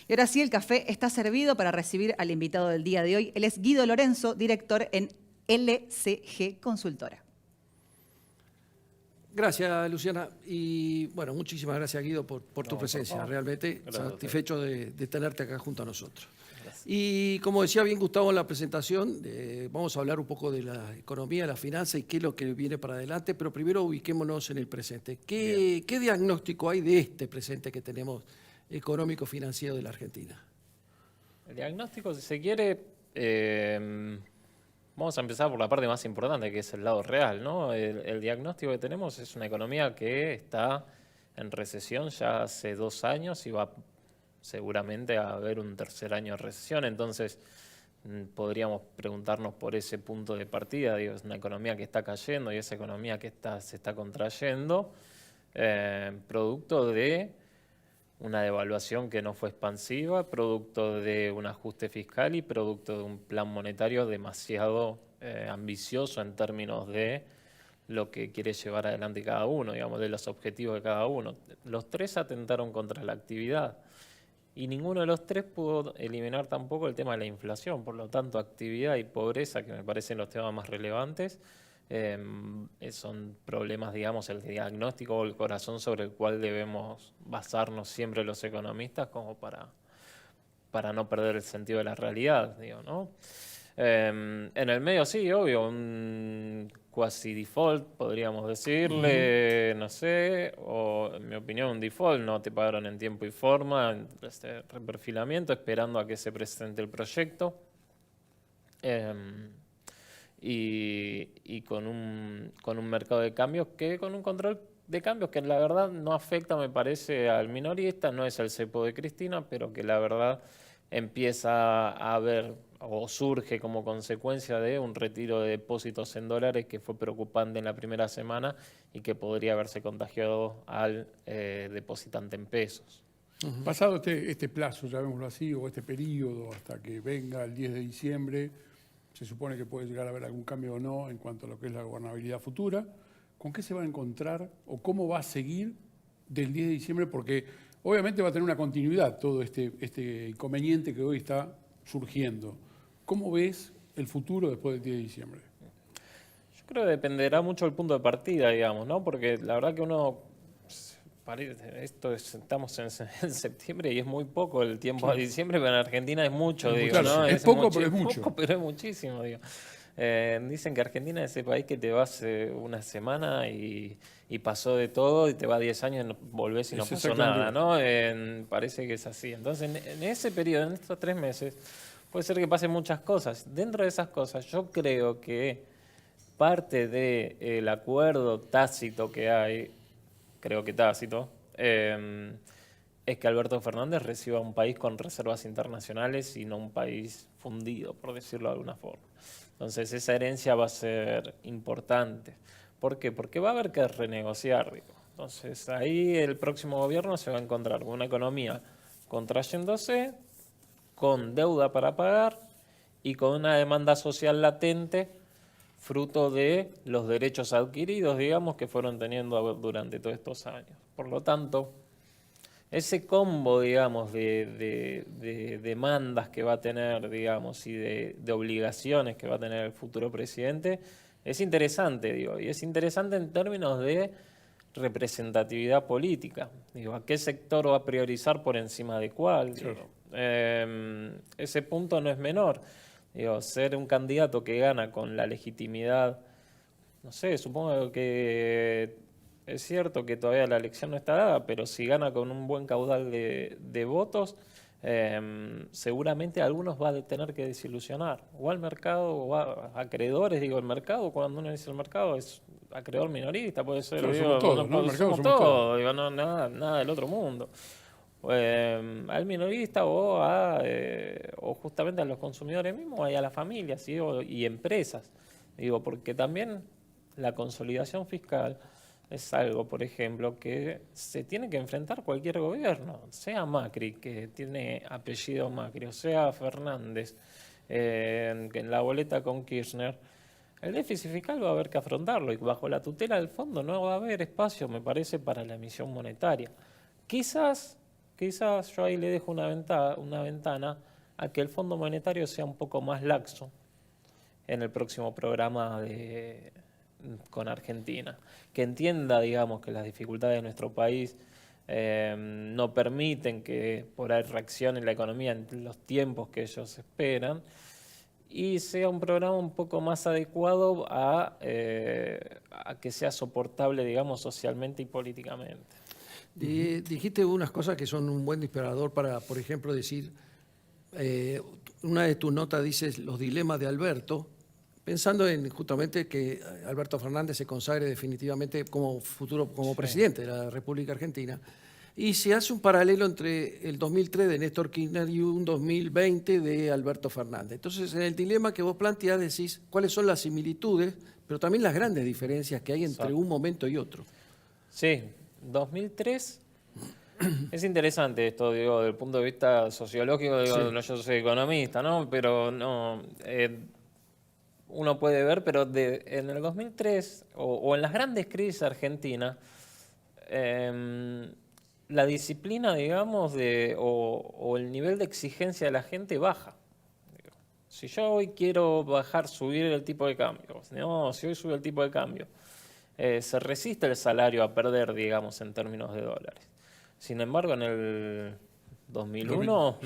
Y ahora sí, el café está servido para recibir al invitado del día de hoy. Él es Guido Lorenzo, director en LCG Consultora. Gracias, Luciana. Y bueno, muchísimas gracias, Guido, por tu presencia. Realmente satisfecho de tenerte acá junto a nosotros. Gracias. Y como decía bien Gustavo en la presentación, vamos a hablar un poco de la economía, la finanza y qué es lo que viene para adelante, pero primero ubiquémonos en el presente. ¿Qué diagnóstico hay de este presente que tenemos económico-financiero de la Argentina? El diagnóstico, si se quiere, vamos a empezar por la parte más importante, que es el lado real, ¿no? El diagnóstico que tenemos es una economía que está en recesión ya hace 2 años y va seguramente a haber un tercer año de recesión. Entonces, podríamos preguntarnos por ese punto de partida. Digo, es una economía que está cayendo y esa economía que se está contrayendo, producto de una devaluación que no fue expansiva, producto de un ajuste fiscal y producto de un plan monetario demasiado ambicioso en términos de lo que quiere llevar adelante cada uno, digamos, de los objetivos de cada uno. Los tres atentaron contra la actividad y ninguno de los tres pudo eliminar tampoco el tema de la inflación. Por lo tanto, actividad y pobreza, que me parecen los temas más relevantes, son problemas, digamos, el diagnóstico o el corazón sobre el cual debemos basarnos siempre los economistas como para no perder el sentido de la realidad, digo, ¿no? En el medio sí, obvio, un quasi default, podríamos decirle, no sé, o en mi opinión un default, no te pagaron en tiempo y forma, este reperfilamiento, esperando a que se presente el proyecto. Y con un mercado de cambios con un control de cambios que la verdad no afecta, me parece, al minorista, no es el cepo de Cristina, pero que la verdad empieza a haber o surge como consecuencia de un retiro de depósitos en dólares que fue preocupante en la primera semana y que podría haberse contagiado al depositante en pesos. Pasado este plazo, llamémoslo así, o este periodo hasta que venga el 10 de diciembre, se supone que puede llegar a haber algún cambio o no en cuanto a lo que es la gobernabilidad futura. ¿Con qué se va a encontrar o cómo va a seguir del 10 de diciembre? Porque obviamente va a tener una continuidad todo este inconveniente que hoy está surgiendo. ¿Cómo ves el futuro después del 10 de diciembre? Yo creo que dependerá mucho del punto de partida, digamos, ¿no? Porque la verdad que estamos en septiembre y es muy poco el tiempo de diciembre, pero en Argentina es mucho, digo, claro, ¿no? es poco, pero es mucho. Poco, pero es muchísimo, digo. Dicen que Argentina es ese país que te vas una semana y pasó de todo y te va 10 años y volvés y no pasó nada, ¿no? Parece que es así. Entonces, en ese periodo, en estos 3 meses, puede ser que pasen muchas cosas. Dentro de esas cosas, yo creo que parte del acuerdo tácito que hay, creo que tácito, es que Alberto Fernández reciba un país con reservas internacionales y no un país fundido, por decirlo de alguna forma. Entonces esa herencia va a ser importante. ¿Por qué? Porque va a haber que renegociar, digo. Entonces ahí el próximo gobierno se va a encontrar con una economía contrayéndose, con deuda para pagar y con una demanda social latente fruto de los derechos adquiridos, digamos, que fueron teniendo durante todos estos años. Por lo tanto, ese combo, digamos, de demandas que va a tener, digamos, y de obligaciones que va a tener el futuro presidente, es interesante, digo, y es interesante en términos de representatividad política. Digo, ¿a qué sector va a priorizar por encima de cuál? Digo, ese punto no es menor. Digo, ser un candidato que gana con la legitimidad, no sé, supongo que es cierto que todavía la elección no está dada, pero si gana con un buen caudal de votos, seguramente algunos va a tener que desilusionar, o al mercado, o a acreedores. Digo, el mercado, cuando uno dice el mercado, es acreedor minorista, puede ser. Claro, digo, somos todos, ¿no? El mercado somos todos, digo, no, nada del otro mundo. Al minorista o justamente a los consumidores mismos y a las familias, ¿sí? Y empresas. Digo, porque también la consolidación fiscal es algo, por ejemplo, que se tiene que enfrentar cualquier gobierno, sea Macri, que tiene apellido Macri, o sea Fernández, en la boleta con Kirchner. El déficit fiscal va a haber que afrontarlo y bajo la tutela del fondo no va a haber espacio, me parece, para la emisión monetaria. Quizás quizás yo ahí le dejo una ventana a que el Fondo Monetario sea un poco más laxo en el próximo programa con Argentina, que entienda, digamos, que las dificultades de nuestro país no permiten que por ahí reaccione la economía en los tiempos que ellos esperan, y sea un programa un poco más adecuado a que sea soportable, digamos, socialmente y políticamente. Dijiste unas cosas que son un buen disparador para, por ejemplo, decir, una de tus notas dices los dilemas de Alberto, pensando en justamente que Alberto Fernández se consagre definitivamente como presidente de la República Argentina. Y se hace un paralelo entre el 2003 de Néstor Kirchner y un 2020 de Alberto Fernández. Entonces, en el dilema que vos planteás, decís cuáles son las similitudes, pero también las grandes diferencias que hay entre un momento y otro. Sí, 2003 es interesante esto, digo, desde el punto de vista sociológico, digo, Sí. no, yo soy economista, ¿no? Pero no, uno puede ver, pero en el 2003 o en las grandes crisis argentinas, la disciplina, digamos, o el nivel de exigencia de la gente baja. Digo, si yo hoy quiero subir el tipo de cambio, no, si hoy sube el tipo de cambio, se resiste el salario a perder, digamos, en términos de dólares. Sin embargo, en el 2001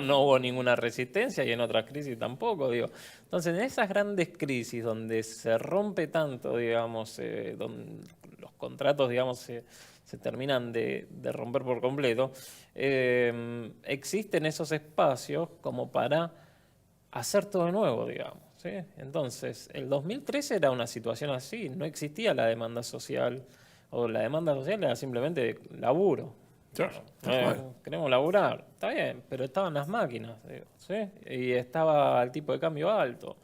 no hubo ninguna resistencia y en otras crisis tampoco, digo. Entonces, en esas grandes crisis donde se rompe tanto, digamos, donde los contratos, digamos, se terminan de romper por completo, existen esos espacios como para hacer todo de nuevo, digamos, ¿sí? Entonces, el 2013 era una situación así, no existía la demanda social, o la demanda social era simplemente laburo. Queremos laburar, está bien, pero estaban las máquinas, digo, ¿sí? Y estaba el tipo de cambio alto,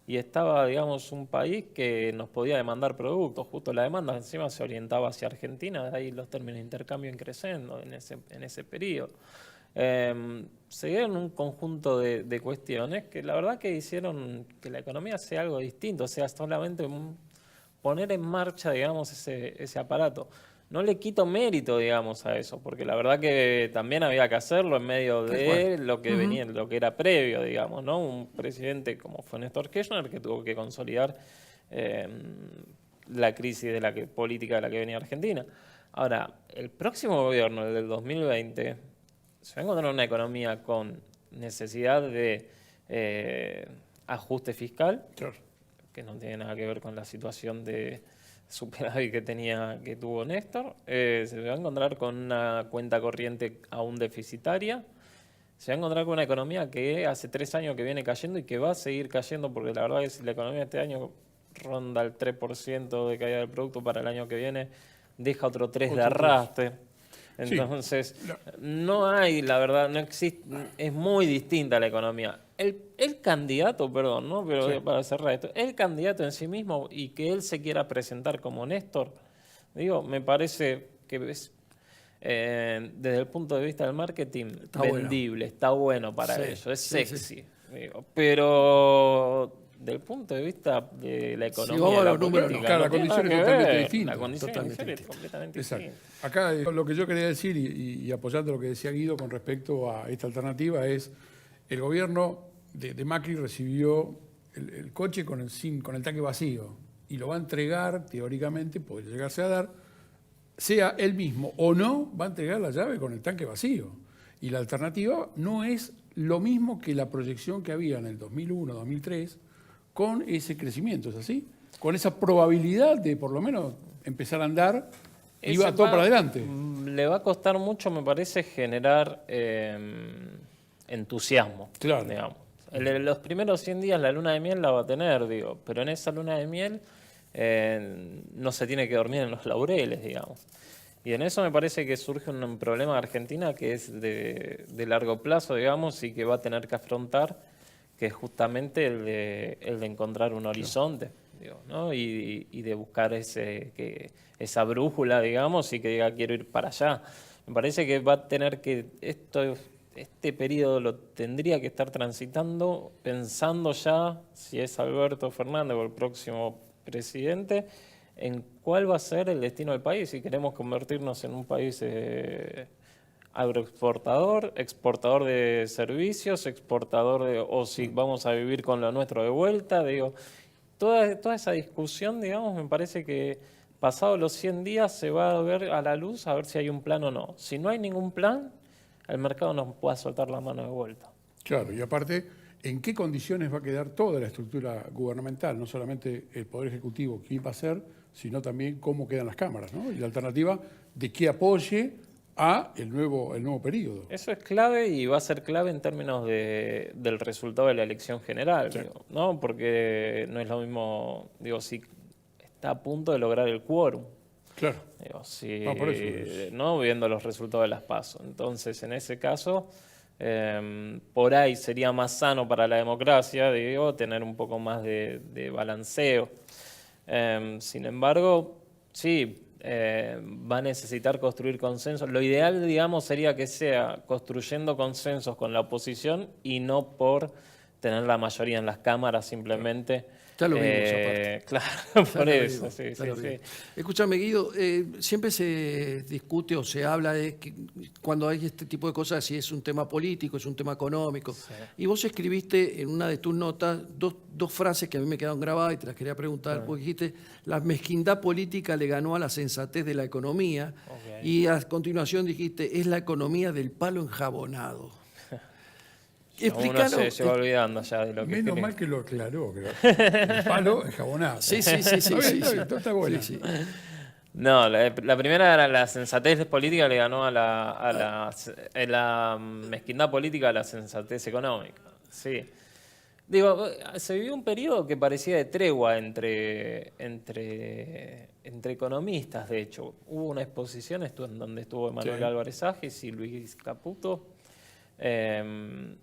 y estaba, digamos, un país que nos podía demandar productos. Justo la demanda encima se orientaba hacia Argentina, de ahí los términos de intercambio creciendo en ese periodo. Se dieron un conjunto de cuestiones que la verdad que hicieron que la economía sea algo distinto, o sea, solamente poner en marcha, digamos, ese aparato. No le quito mérito, digamos, a eso, porque la verdad que también había que hacerlo en medio de lo que venía, lo que era previo, digamos, ¿no? Un presidente como fue Néstor Kirchner que tuvo que consolidar la crisis política de la que venía Argentina. Ahora, el próximo gobierno, el del 2020, se va a encontrar una economía con necesidad de ajuste fiscal, que no tiene nada que ver con la situación de superávit que tuvo Néstor. Se va a encontrar con una cuenta corriente aún deficitaria. Se va a encontrar con una economía que hace 3 años que viene cayendo y que va a seguir cayendo, porque la verdad es que si la economía este año ronda el 3% de caída del producto, para el año que viene deja otro 3% de arrastre. Entonces, no hay, la verdad, no existe, es muy distinta la economía. El candidato, perdón, ¿no? Pero para cerrar esto, el candidato en sí mismo y que él se quiera presentar como Néstor, digo, me parece que es, desde el punto de vista del marketing, está vendible, está bueno para ello, es sexy. Digo, pero del punto de vista de la economía, si vamos a la los números, política, claro, la condición es totalmente distinta. La condición es completamente distinta. Acá lo que yo quería decir, y apoyando lo que decía Guido con respecto a esta alternativa, es el gobierno de Macri recibió el coche con el tanque vacío y lo va a entregar, teóricamente, puede llegarse a dar, sea él mismo o no, va a entregar la llave con el tanque vacío. Y la alternativa no es lo mismo que la proyección que había en el 2001, 2003, con ese crecimiento, ¿es así? Con esa probabilidad de, por lo menos, empezar a andar, iba todo para adelante. Le va a costar mucho, me parece, generar entusiasmo, claro, digamos. Los primeros 100 días la luna de miel la va a tener, digo, pero en esa luna de miel no se tiene que dormir en los laureles, digamos. Y en eso me parece que surge un problema de Argentina que es de largo plazo, digamos, y que va a tener que afrontar, que es justamente el de encontrar un horizonte, digo, ¿no? Y de buscar esa brújula, digamos, y que diga quiero ir para allá. Me parece que va a tener que, este periodo lo tendría que estar transitando pensando ya, si es Alberto Fernández o el próximo presidente, en cuál va a ser el destino del país, si queremos convertirnos en un país agroexportador, exportador de servicios, exportador de, o si vamos a vivir con lo nuestro de vuelta, digo, toda esa discusión, digamos, me parece que pasados los 100 días se va a ver a la luz a ver si hay un plan o no. Si no hay ningún plan, el mercado nos puede soltar la mano de vuelta. Claro, y aparte, ¿en qué condiciones va a quedar toda la estructura gubernamental? No solamente el Poder Ejecutivo, quién va a ser, sino también cómo quedan las cámaras, ¿no? Y la alternativa de que apoye a el nuevo periodo. Eso es clave y va a ser clave en términos del resultado de la elección general, Sí. digo, ¿no? Porque no es lo mismo, digo, si está a punto de lograr el quórum. Claro. Digo, si, No, por eso es. ¿no? Viendo los resultados de las PASO. Entonces, en ese caso, por ahí sería más sano para la democracia, digo, tener un poco más de balanceo. Sin embargo, sí, va a necesitar construir consensos. Lo ideal, digamos, sería que sea construyendo consensos con la oposición y no por tener la mayoría en las cámaras simplemente. Ya lo vimos, aparte. Claro, por Ya lo eso, vimos, sí, ya sí, lo sí. vimos. Escúchame, Guido, siempre se discute o se habla de que cuando hay este tipo de cosas, si es un tema político, es un tema económico. Sí. Y vos escribiste en una de tus notas dos frases que a mí me quedaron grabadas y te las quería preguntar, porque dijiste, la mezquindad política le ganó a la sensatez de la economía, Ok. y a continuación dijiste, es la economía del palo enjabonado. Uno se va olvidando ya de lo que Menos escribe. mal que lo aclaró. El palo enjabonado. Sí, sí, sí, sí. Está bien, sí, está sí. bien, está buena. Sí, sí. No, la primera era la sensatez política le ganó a la mezquindad política a la sensatez económica. Sí. Digo, se vivió un periodo que parecía de tregua entre economistas, de hecho. Hubo una exposición en donde estuvo Emanuel Sí. Álvarez Agis y Luis Caputo,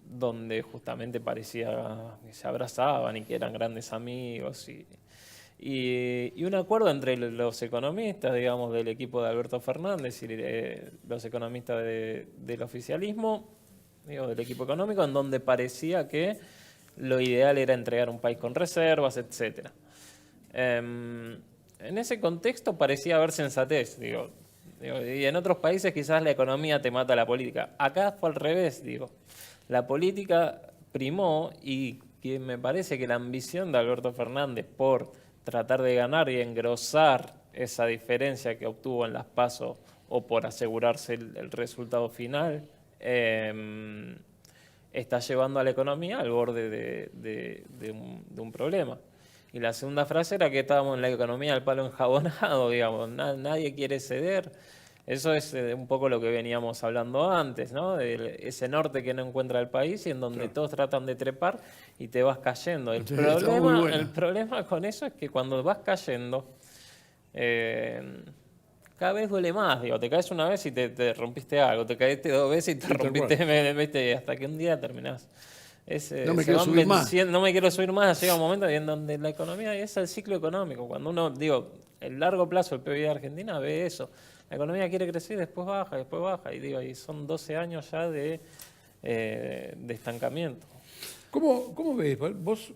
donde justamente parecía que se abrazaban y que eran grandes amigos y un acuerdo entre los economistas, digamos, del equipo de Alberto Fernández y los economistas del oficialismo, digo, del equipo económico, en donde parecía que lo ideal era entregar un país con reservas, etc. En ese contexto parecía haber sensatez, digo, y en otros países quizás la economía te mata la política. Acá fue al revés, digo. La política primó y que me parece que la ambición de Alberto Fernández por tratar de ganar y engrosar esa diferencia que obtuvo en las PASO o por asegurarse el resultado final, está llevando a la economía al borde de un problema. Y la segunda frase era que estábamos en la economía del palo enjabonado, digamos, nadie quiere ceder. Eso es un poco lo que veníamos hablando antes, ¿no? De ese norte que no encuentra el país y en donde Claro. todos tratan de trepar y te vas cayendo. Sí, está muy buena. El problema con eso es que cuando vas cayendo, cada vez duele más, digo, te caes una vez y te rompiste algo, te caíste dos veces y te tal rompiste, ¿viste? Hasta que un día terminás. No me Se quiero van subir más. venciendo, no me quiero subir más, llega un momento en donde la economía es el ciclo económico. Cuando uno, digo, el largo plazo del PIB de Argentina ve eso. La economía quiere crecer, después baja, y digo, y son 12 años ya de estancamiento. ¿Cómo ves? Vos,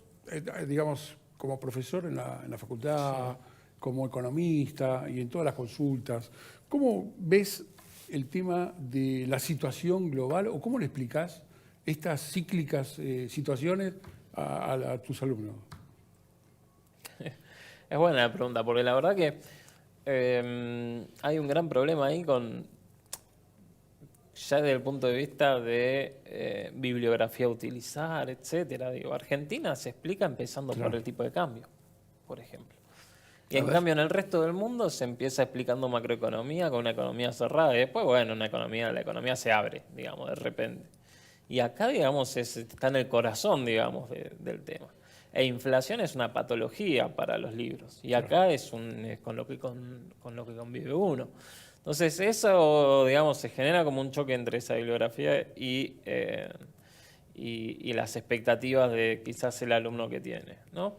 digamos, como profesor en la facultad, como economista y en todas las consultas, ¿cómo ves el tema de la situación global o cómo le explicás estas cíclicas situaciones a tus alumnos? Es buena la pregunta, porque la verdad que hay un gran problema ahí ya desde el punto de vista de bibliografía a utilizar, etcétera. Digo, Argentina se explica empezando por el tipo de cambio, por ejemplo. Y en cambio en el resto del mundo se empieza explicando macroeconomía con una economía cerrada y después, bueno, la economía se abre, digamos, de repente. Y acá, digamos, está en el corazón, digamos, del tema. E inflación es una patología para los libros. Y acá es con lo que convive uno. Entonces eso, digamos, se genera como un choque entre esa bibliografía y las expectativas de quizás el alumno que tiene, ¿no?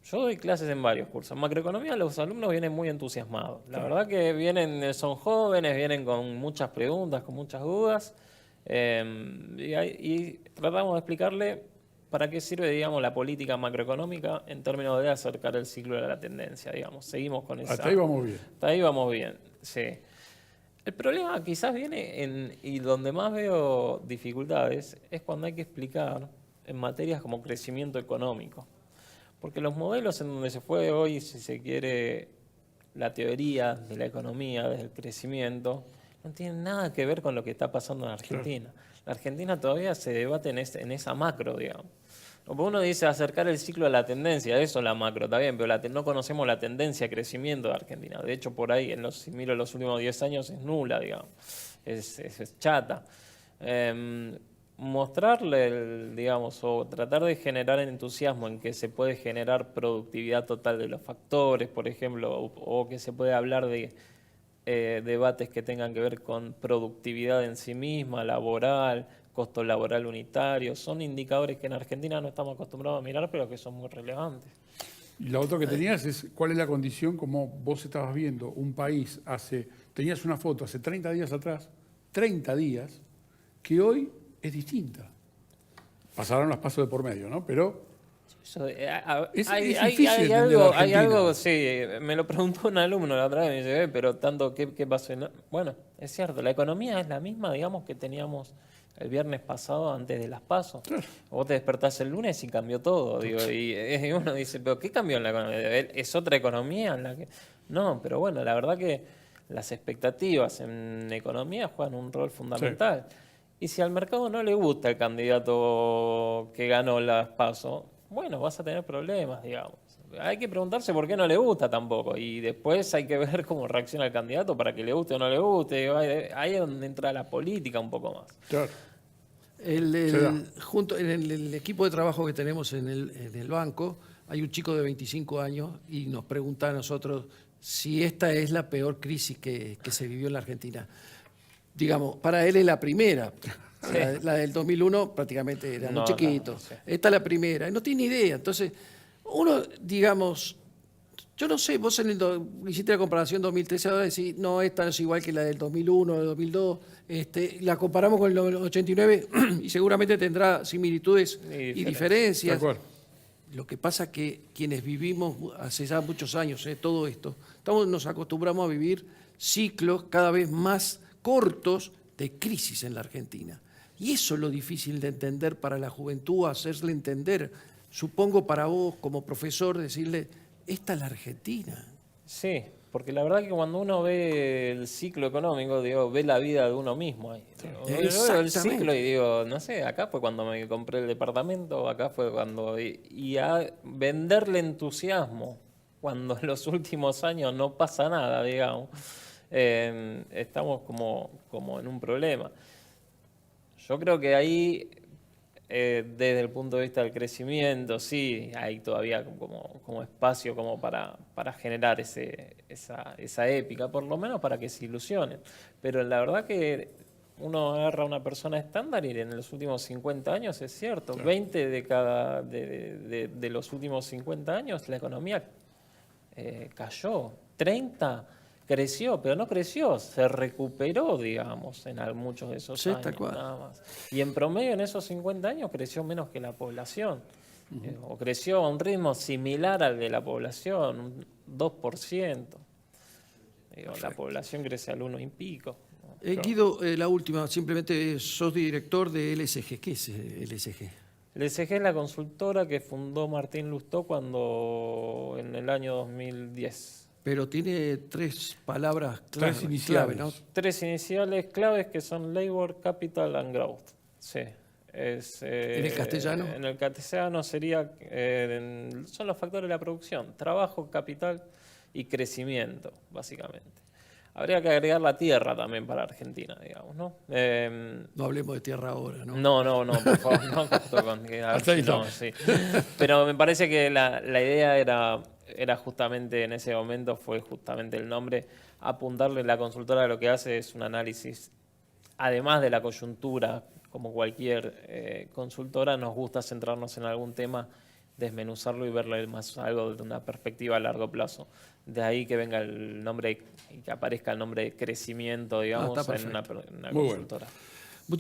Yo doy clases en varios cursos. En macroeconomía los alumnos vienen muy entusiasmados. La verdad que son jóvenes, vienen con muchas preguntas, con muchas dudas. Y tratamos de explicarle para qué sirve, digamos, la política macroeconómica en términos de acercar el ciclo de la tendencia, digamos. Seguimos con esa... Hasta ahí vamos bien. Hasta ahí vamos bien, sí. El problema quizás viene y donde más veo dificultades es cuando hay que explicar en materias como crecimiento económico. Porque los modelos en donde se fue hoy, si se quiere, la teoría de la economía, del crecimiento, no tienen nada que ver con lo que está pasando en Argentina. La Argentina todavía se debate en esa macro, digamos. Como uno dice acercar el ciclo a la tendencia, eso es la macro, está bien, pero no conocemos la tendencia de crecimiento de Argentina. De hecho, por ahí, si miro los últimos 10 años, es nula, digamos, es chata. Mostrarle, digamos, o tratar de generar entusiasmo en que se puede generar productividad total de los factores, por ejemplo, o que se puede hablar de debates que tengan que ver con productividad en sí misma, laboral, costo laboral unitario, son indicadores que en Argentina no estamos acostumbrados a mirar, pero que son muy relevantes. Y lo otro que tenías es cuál es la condición como vos estabas viendo un país tenías una foto hace 30 días atrás, 30 días, que hoy es distinta. Pasaron los pasos de por medio, ¿no? Pero es difícil entender hay Argentina. algo, sí, me lo preguntó un alumno la otra vez, me dice, pero tanto, ¿qué pasó? Bueno, es cierto, la economía es la misma, digamos, que teníamos el viernes pasado antes de las PASO. Claro. Vos te despertás el lunes y cambió todo, digo, y uno dice, ¿pero qué cambió en la economía? ¿Es otra economía en la que...? No, pero bueno, la verdad que las expectativas en economía juegan un rol fundamental. Sí. Y si al mercado no le gusta el candidato que ganó las PASO, bueno, vas a tener problemas, digamos. Hay que preguntarse por qué no le gusta tampoco. Y después hay que ver cómo reacciona el candidato para que le guste o no le guste. Ahí es donde entra la política un poco más. Claro. Junto en el equipo de trabajo que tenemos en el banco, hay un chico de 25 años y nos pregunta a nosotros si esta es la peor crisis que se vivió en la Argentina. Digamos, para él es la primera. Sí. La del 2001 prácticamente era muy chiquito. No, sí. Esta es la primera. No tiene idea. Entonces, uno, digamos, yo no sé, vos hiciste la comparación 2013, ahora decís, no, esta no es igual que la del 2001, del 2002. La comparamos con el 89 y seguramente tendrá similitudes y diferencias. Lo que pasa es que quienes vivimos hace ya muchos años todo esto, nos acostumbramos a vivir ciclos cada vez más cortos de crisis en la Argentina. Y eso es lo difícil de entender para la juventud, hacerle entender. Supongo para vos, como profesor, decirle, esta es la Argentina. Sí, porque la verdad que cuando uno ve el ciclo económico, digo, ve la vida de uno mismo ahí. Yo veo el ciclo y digo, no sé, acá fue cuando me compré el departamento, acá fue cuando... Y a venderle entusiasmo, cuando en los últimos años no pasa nada, digamos. Estamos como en un problema. Yo creo que ahí, desde el punto de vista del crecimiento, sí, hay todavía como espacio como para generar esa épica, por lo menos para que se ilusionen. Pero la verdad que uno agarra a una persona estándar y en los últimos 50 años, es cierto, claro. 20 de los últimos 50 años la economía cayó, 30 creció, pero no creció, se recuperó, digamos, en muchos de esos años, nada más. Y en promedio en esos 50 años creció menos que la población, o creció a un ritmo similar al de la población, un 2%. La población crece al 1 y pico. ¿No? Guido, la última, simplemente sos director de LSG. ¿Qué es LSG? LSG es la consultora que fundó Martín Lustó en el año 2010. Pero tiene 3 palabras claves, iniciales, ¿no? 3 iniciales claves que son Labor, Capital and Growth. Sí. ¿En el castellano? En el castellano sería, son los factores de la producción, trabajo, capital y crecimiento, básicamente. Habría que agregar la tierra también para Argentina, digamos, ¿no? No hablemos de tierra ahora, ¿no? No, por favor, no, sí. Pero me parece que la idea era justamente en ese momento, fue justamente el nombre, apuntarle. La consultora lo que hace es un análisis, además de la coyuntura, como cualquier consultora, nos gusta centrarnos en algún tema, desmenuzarlo y verle más algo desde una perspectiva a largo plazo. De ahí que venga el nombre y que aparezca el nombre de crecimiento, digamos, en una consultora. Bueno.